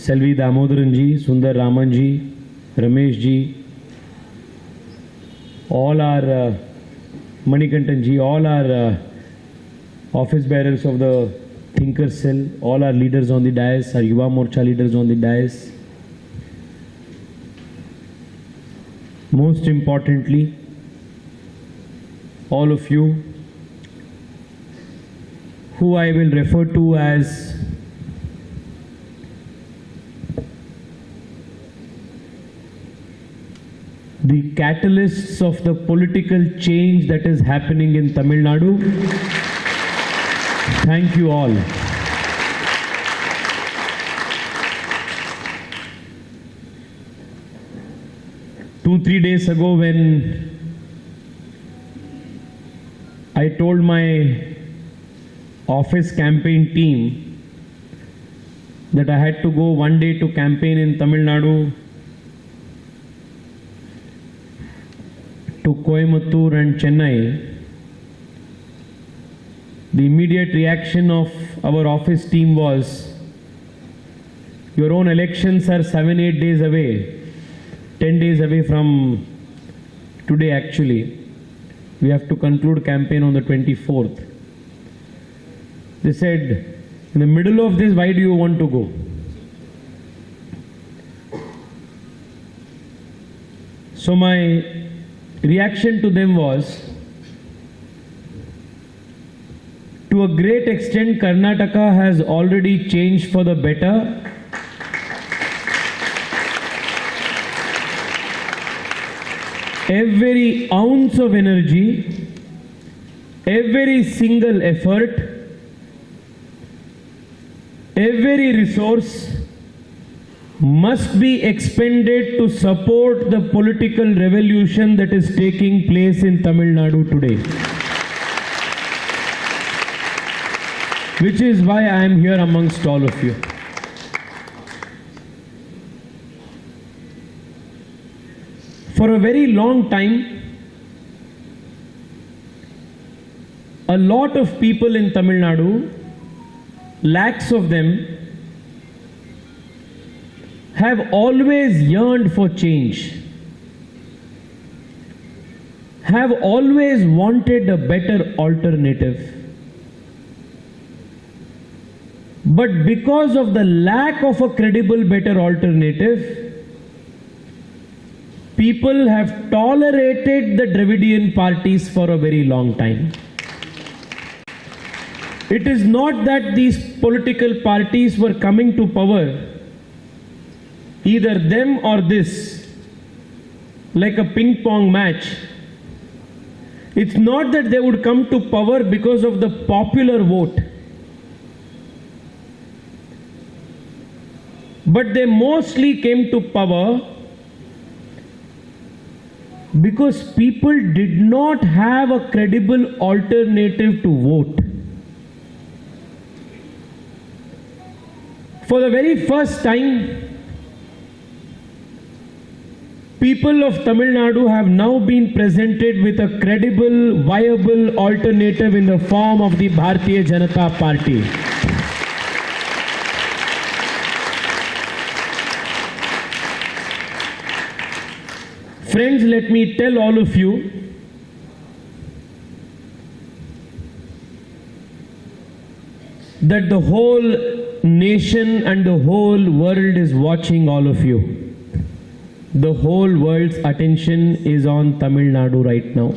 Selvi Damodaran ji, Sundar Raman ji, Ramesh ji, all our Manikantan ji, all our office bearers of the Thinkers Cell, all our leaders on the dais, our Yuva Morcha leaders on the dais. Most importantly, all of you who I will refer to as the catalysts of the political change that is happening in Tamil Nadu. Thank you all. Two, 3 days ago, when I told my office campaign team that I had to go one day to campaign in Tamil Nadu, to Coimbatore and Chennai, the immediate reaction of our office team was, your own elections are 7-8 days away, 10 days away from today actually. We have to conclude campaign on the 24th. They said, in the middle of this, why do you want to go? So my reaction to them was, to a great extent, Karnataka has already changed for the better. Every ounce of energy, every single effort, every resource must be expended to support the political revolution that is taking place in Tamil Nadu today. Which is why I am here amongst all of you. For a very long time, a lot of people in Tamil Nadu, lakhs of them, have always yearned for change, have always wanted a better alternative. But because of the lack of a credible better alternative, people have tolerated the Dravidian parties for a very long time. It is not that these political parties were coming to power, either them or this, like a ping pong match. It's not that they would come to power because of the popular vote, but they mostly came to power because people did not have a credible alternative to vote. For the very first time, people of Tamil Nadu have now been presented with a credible, viable alternative in the form of the Bharatiya Janata Party. Friends, let me tell all of you that the whole nation and the whole world is watching all of you. The whole world's attention is on Tamil Nadu right now.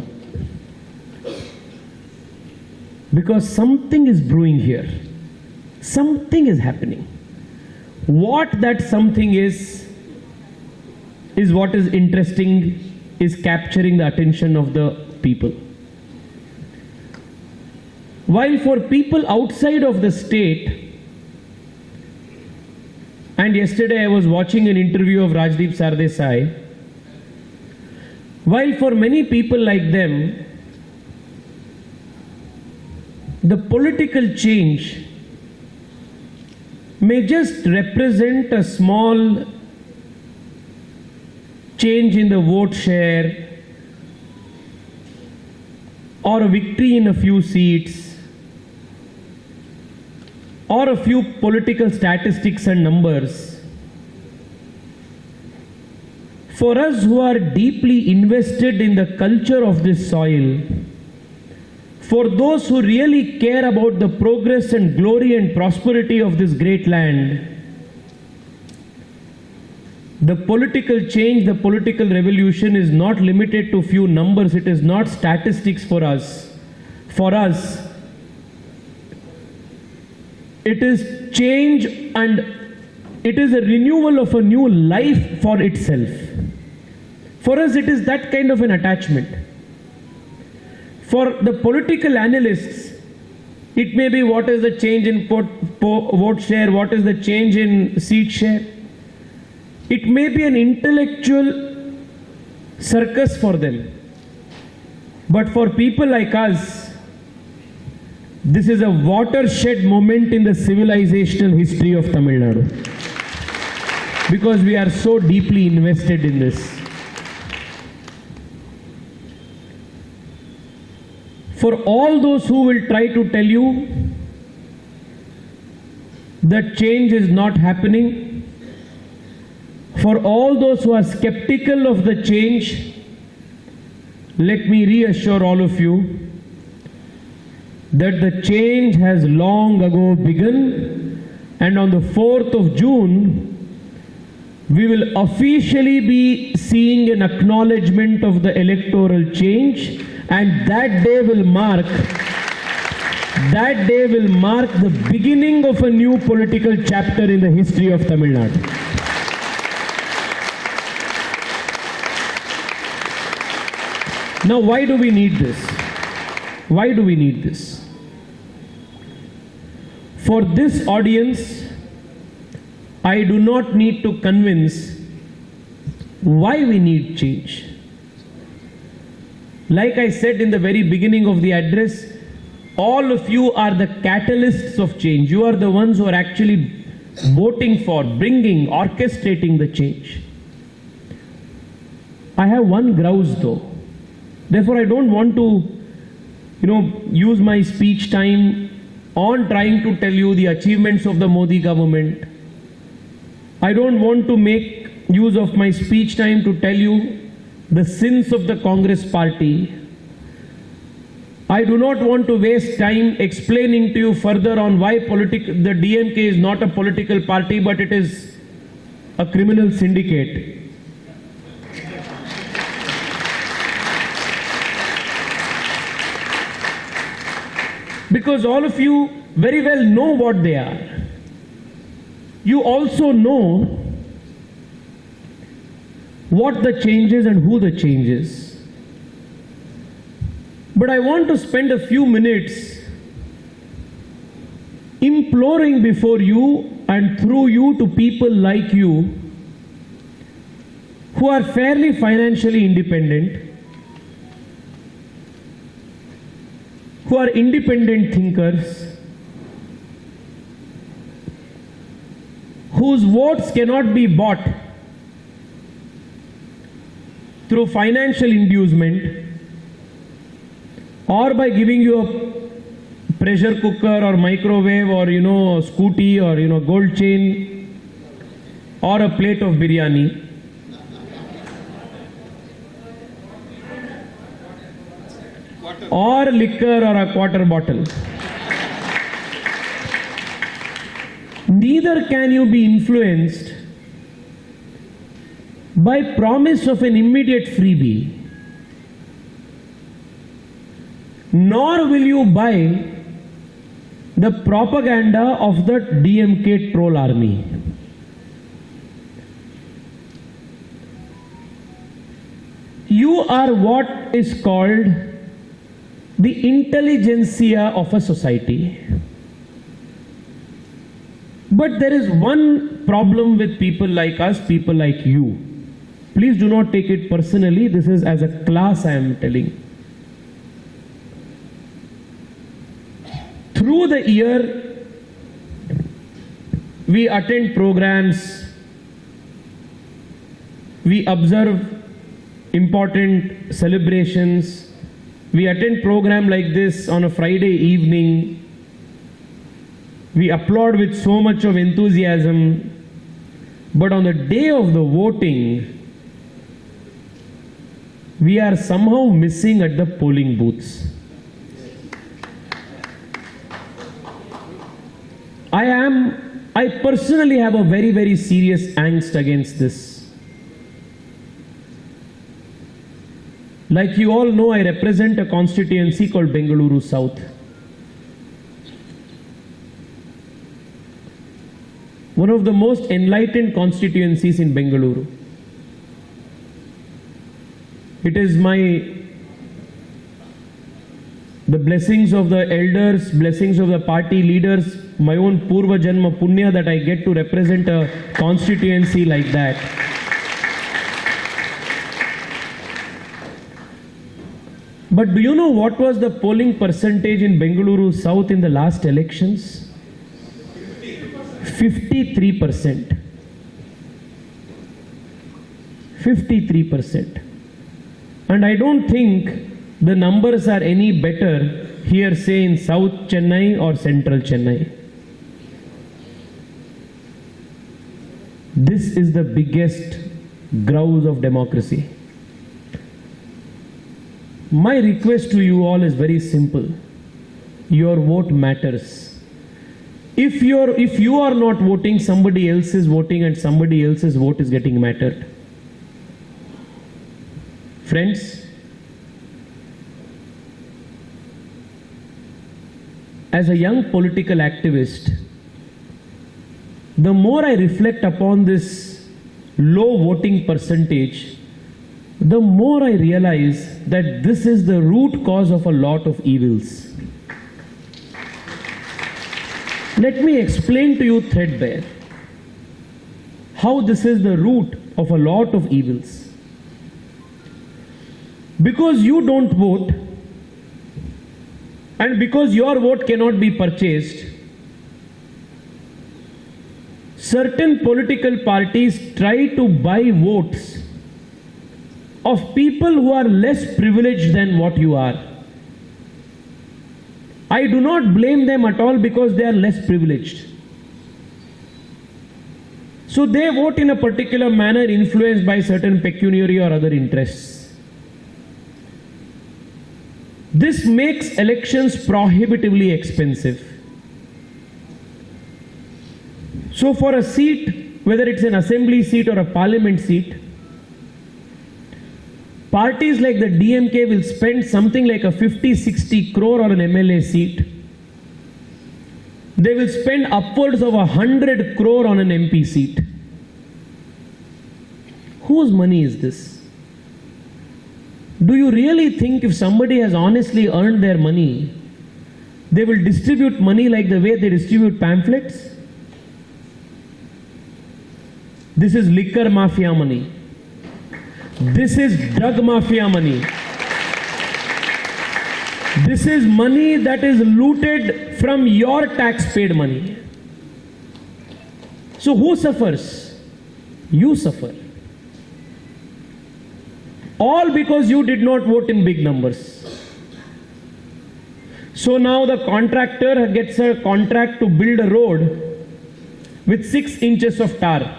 Because something is brewing here. Something is happening. What that something is what is interesting, is capturing the attention of the people. While for people outside of the state, and yesterday I was watching an interview of Rajdeep Sardesai, while for many people like them, the political change may just represent a small change in the vote share or a victory in a few seats or a few political statistics and numbers. For us who are deeply invested in the culture of this soil, for those who really care about the progress and glory and prosperity of this great land, the political change, the political revolution is not limited to few numbers. It is not statistics for us. For us, it is change, and it is a renewal of a new life for itself. For us, it is that kind of an attachment. For the political analysts, it may be what is the change in vote share, what is the change in seat share. It may be an intellectual circus for them. But for people like us, this is a watershed moment in the civilizational history of Tamil Nadu. Because we are so deeply invested in this. For all those who will try to tell you that change is not happening, for all those who are skeptical of the change, let me reassure all of you that the change has long ago begun, and on the 4th of June, we will officially be seeing an acknowledgement of the electoral change, and that day will mark the beginning of a new political chapter in the history of Tamil Nadu. Now, why do we need this? Why do we need this? For this audience, I do not need to convince why we need change. Like I said in the very beginning of the address, all of you are the catalysts of change. You are the ones who are actually voting for, bringing, orchestrating the change. I have one grouse though. Therefore, I don't want to, use my speech time on trying to tell you the achievements of the Modi government. I don't want to make use of my speech time to tell you the sins of the Congress party. I do not want to waste time explaining to you further on why the DMK is not a political party, but it is a criminal syndicate. Because all of you very well know what they are. You also know what the change is and who the change is. But I want to spend a few minutes imploring before you and through you to people like you who are fairly financially independent, who are independent thinkers, whose votes cannot be bought through financial inducement or by giving you a pressure cooker or microwave or scooty or gold chain or a plate of biryani. Or liquor or a quarter bottle. Neither can you be influenced by promise of an immediate freebie, nor will you buy the propaganda of the DMK troll army. You are what is called the intelligentsia of a society. But there is one problem with people like us, people like you. Please do not take it personally. This is as a class I am telling. Through the year, we attend programs, we observe important celebrations. We attend program like this on a Friday evening. We applaud with so much of enthusiasm. But on the day of the voting, we are somehow missing at the polling booths. I personally have a very, very serious angst against this. Like you all know, I represent a constituency called Bengaluru South. One of the most enlightened constituencies in Bengaluru. It is the blessings of the elders, blessings of the party leaders, my own Purva Janma Punya that I get to represent a constituency like that. But do you know what was the polling percentage in Bengaluru South in the last elections? 53%. 53%. And I don't think the numbers are any better here, say in South Chennai or Central Chennai. This is the biggest grouse of democracy. My request to you all is very simple. Your vote matters. If you are not voting, somebody else is voting and somebody else's vote is getting mattered. Friends, as a young political activist, the more I reflect upon this low voting percentage, the more I realize that this is the root cause of a lot of evils. Let me explain to you threadbare how this is the root of a lot of evils. Because you don't vote, and because your vote cannot be purchased, certain political parties try to buy votes of people who are less privileged than what you are. I do not blame them at all because they are less privileged. So they vote in a particular manner influenced by certain pecuniary or other interests. This makes elections prohibitively expensive. So for a seat, whether it's an assembly seat or a parliament seat, parties like the DMK will spend something like a 50-60 crore on an MLA seat. They will spend upwards of 100 crore on an MP seat. Whose money is this? Do you really think if somebody has honestly earned their money, they will distribute money like the way they distribute pamphlets? This is liquor mafia money. This is drug mafia money. This is money that is looted from your tax-paid money. So who suffers? You suffer. All because you did not vote in big numbers. So now the contractor gets a contract to build a road with 6 inches of tar.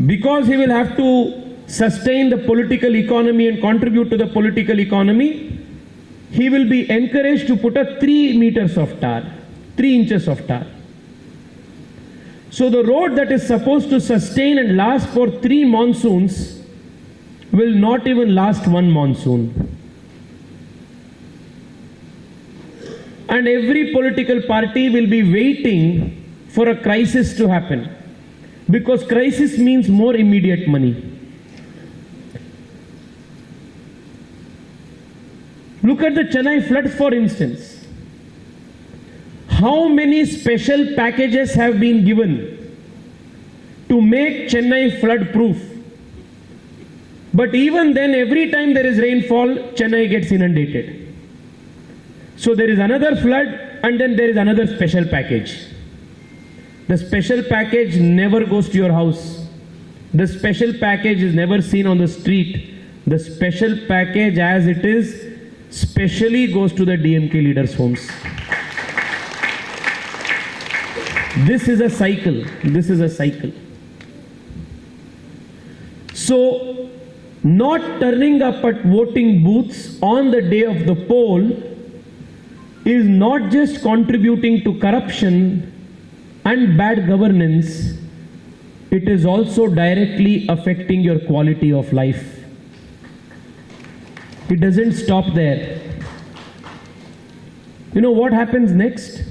Because he will have to sustain the political economy and contribute to the political economy, he will be encouraged to put a 3 meters of tar, 3 inches of tar. So the road that is supposed to sustain and last for 3 monsoons will not even last 1 monsoon. And every political party will be waiting for a crisis to happen. Because crisis means more immediate money. Look at the Chennai flood, for instance. How many special packages have been given to make Chennai flood proof? But even then, every time there is rainfall, Chennai gets inundated. So there is another flood and then there is another special package. The special package never goes to your house. The special package is never seen on the street. The special package as it is specially goes to the DMK leaders' homes. This is a cycle. This is a cycle. So So, not turning up at voting booths on the day of the poll is not just contributing to corruption and bad governance, it is also directly affecting your quality of life. It doesn't stop there. You know what happens next?